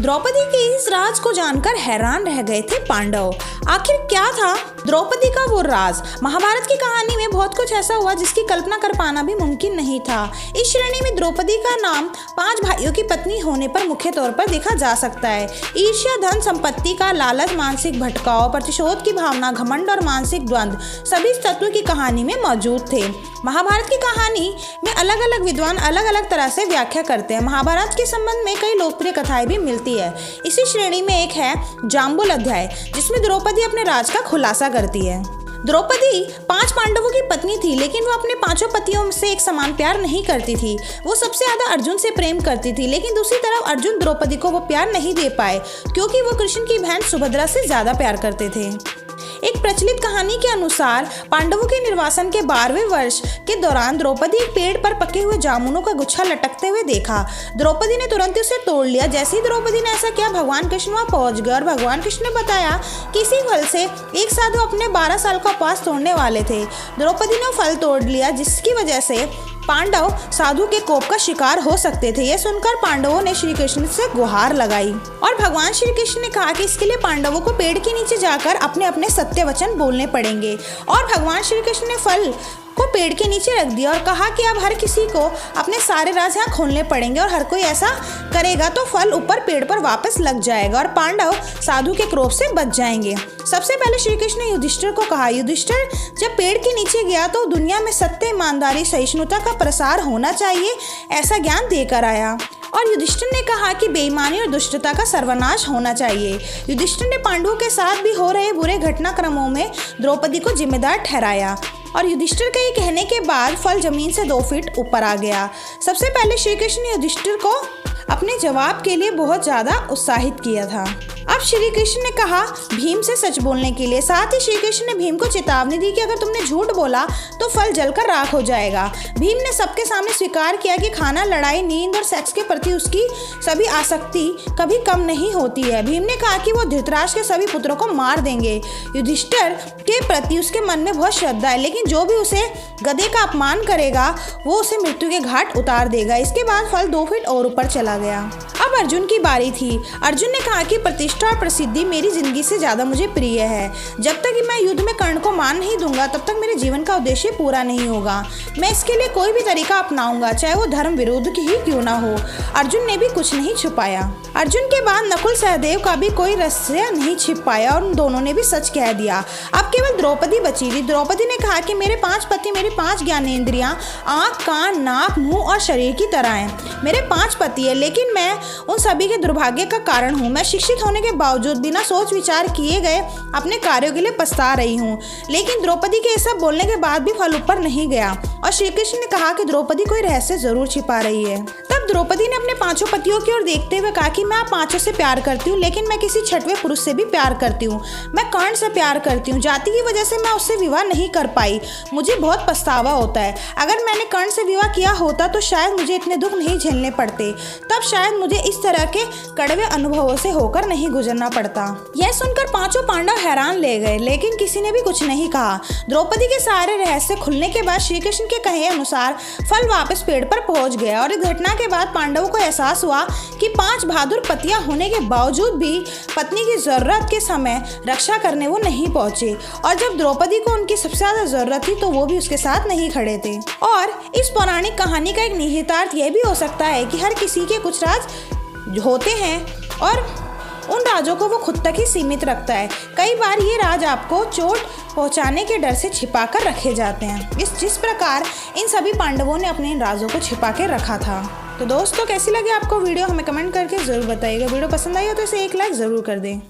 द्रौपदी के इस राज को जानकर हैरान रह गए थे पांडव। आखिर क्या था द्रौपदी का वो राज? महाभारत की कहानी में बहुत कुछ ऐसा हुआ जिसकी कल्पना कर पाना भी मुमकिन नहीं था। इस श्रेणी में द्रौपदी का नाम 5 भाइयों की पत्नी होने पर मुख्य तौर पर देखा जा सकता है। ईर्ष्या, धन संपत्ति का लालच, मानसिक भटकाव, प्रतिशोध की भावना, घमंड और मानसिक द्वंद्व सभी तत्व की कहानी में मौजूद थे। महाभारत की कहानी में अलग अलग विद्वान अलग अलग तरह से व्याख्या करते हैं। महाभारत के संबंध में कई लोकप्रिय कथाएं भी मिलती है। इसी श्रेणी में एक है जाम्बुल अध्याय, जिसमें द्रौपदी अपने राज का खुलासा करती है। द्रौपदी 5 पांडवों की पत्नी थी, लेकिन वो अपने 5 पतियों से एक समान प्यार नहीं करती थी। वो सबसे ज्यादा अर्जुन से प्रेम करती थी, लेकिन दूसरी तरफ अर्जुन द्रौपदी को वो प्यार नहीं दे पाए क्योंकि वो कृष्ण की बहन सुभद्रा से ज्यादा प्यार करते थे। एक प्रचलित कहानी के अनुसार पांडवों के निर्वासन के 12वें वर्ष के दौरान द्रौपदी एक पेड़ पर पके हुए जामुनों का गुच्छा लटकते हुए देखा। द्रौपदी ने तुरंत उसे तोड़ लिया। जैसे ही द्रौपदी ने ऐसा किया, भगवान कृष्ण वहां पहुंच गए और भगवान कृष्ण ने बताया कि इसी फल से एक साधु अपने 12 साल का उपवास तोड़ने वाले थे। द्रौपदी ने फल तोड़ लिया, जिसकी वजह से पांडव साधु के कोप का शिकार हो सकते थे। यह सुनकर पांडवों ने श्री कृष्ण से गुहार लगाई और भगवान श्री कृष्ण ने कहा कि इसके लिए पांडवों को पेड़ के नीचे जाकर अपने अपने सत्य वचन बोलने पड़ेंगे। और भगवान श्री कृष्ण ने फल को पेड़ के नीचे रख दिया और कहा कि अब हर किसी को अपने सारे राज यहाँ खोलने पड़ेंगे और हर कोई ऐसा करेगा तो फल ऊपर पेड़ पर वापस लग जाएगा और पांडव साधु के क्रोध से बच जाएंगे। सबसे पहले श्री कृष्ण ने युधिष्ठिर को कहा। युधिष्ठिर जब पेड़ के नीचे गया तो दुनिया में सत्य, ईमानदारी, सहिष्णुता का प्रसार होना चाहिए, ऐसा ज्ञान देकर आया। और युधिष्ठिर ने कहा कि बेईमानी और दुष्टता का सर्वनाश होना चाहिए। युधिष्ठिर ने पांडवों के साथ भी हो रहे बुरे घटनाक्रमों में द्रौपदी को जिम्मेदार ठहराया और युधिष्ठिर के ये कहने के बाद फल जमीन से 2 फीट ऊपर आ गया। सबसे पहले श्री कृष्ण ने युधिष्ठिर को अपने जवाब के लिए बहुत ज़्यादा उत्साहित किया था। अब श्री कृष्ण ने कहा भीम से सच बोलने के लिए। साथ ही श्री कृष्ण ने भीम को चेतावनी दी कि अगर तुमने झूठ बोला तो फल जलकर राख हो जाएगा। भीम ने सबके सामने स्वीकार किया कि खाना, लड़ाई, नींद और सेक्स के प्रति उसकी सभी आसक्ति कभी कम नहीं होती है। भीम ने कहा कि वो धृतराष्ट्र के सभी पुत्रों को मार देंगे। युधिष्ठिर के प्रति उसके मन में बहुत श्रद्धा है, लेकिन जो भी उसे गधे का अपमान करेगा वो उसे मृत्यु के घाट उतार देगा। इसके बाद फल 2 फीट और ऊपर चला गया। अब अर्जुन की बारी थी। अर्जुन ने कहा कि प्रतिष्ठा और प्रसिद्धि मेरी जिंदगी से ज्यादा मुझे प्रिय है। जब तक कि मैं युद्ध में कर्ण को मान नहीं दूंगा तब तक मेरे जीवन का उद्देश्य पूरा नहीं होगा। मैं इसके लिए कोई भी तरीका अपनाऊंगा, चाहे वो धर्म विरुद्ध ही क्यों ना हो। अर्जुन ने भी कुछ नहीं छुपाया। अर्जुन के बाद नकुल, सहदेव का भी कोई रहस्य नहीं छिप पाया और उन दोनों ने भी सच कह दिया। अब केवल द्रौपदी बची थी। द्रौपदी ने कहा कि मेरे 5 पति मेरी 5 ज्ञानेंद्रियां, आँख, कान, नाक, मुंह और शरीर की तरह हैं। मेरे 5 पति है, लेकिन मैं उन सभी के दुर्भाग्य का कारण हूँ। मैं शिक्षित होने के बावजूद बिना सोच विचार किए गए अपने कार्यों के लिए पछता रही हूँ। लेकिन द्रौपदी के सब बोलने के बाद भी फल ऊपर नहीं गया और श्री कृष्ण ने कहा कि द्रौपदी कोई रहस्य जरूर छिपा रही है। तब द्रौपदी ने अपने 5 पतियों की ओर देखते हुए कहा कि मैं आप 5 से प्यार करती हूँ, लेकिन मैं किसी 6वें पुरुष से भी प्यार करती हूँ। मैं कर्ण से प्यार करती हूँ। जाति की वजह से मैं उससे विवाह नहीं कर पाई। मुझे बहुत पछतावा होता है। अगर मैंने कर्ण से विवाह किया होता तो शायद मुझे इतने दुख नहीं झेलने पड़ते। तब शायद मुझे इस तरह के कड़वे अनुभवों से होकर नहीं गुजरना पड़ता। यह सुनकर 5 पांडव हैरान ले गए, लेकिन किसी ने भी कुछ नहीं कहा। द्रौपदी के सारे रहस्य खुलने के बाद श्री कृष्ण के कहे अनुसार फल वापस पेड़ पर पहुंच गया और इस घटना के बाद पांडवों को एहसास हुआ कि 5 बहादुर पतियां होने के बावजूद भी पत्नी की जरूरत के समय रक्षा करने वो नहीं पहुंचे और जब द्रौपदी को उनकी सबसे ज्यादा जरूरत थी तो वो भी उसके साथ नहीं खड़े थे। और इस पौराणिक कहानी का एक निहितार्थ यह भी हो सकता है कि हर किसी के कुछ राज होते हैं और उन राजों को वो खुद तक ही सीमित रखता है। कई बार ये राज आपको चोट पहुंचाने के डर से छिपा कर रखे जाते हैं, जिस प्रकार इन सभी पांडवों ने अपने इन राजों को छिपा के रखा था। तो दोस्तों, कैसी लगी आपको वीडियो हमें कमेंट करके ज़रूर बताइएगा। वीडियो पसंद आई हो तो इसे एक लाइक ज़रूर कर दें।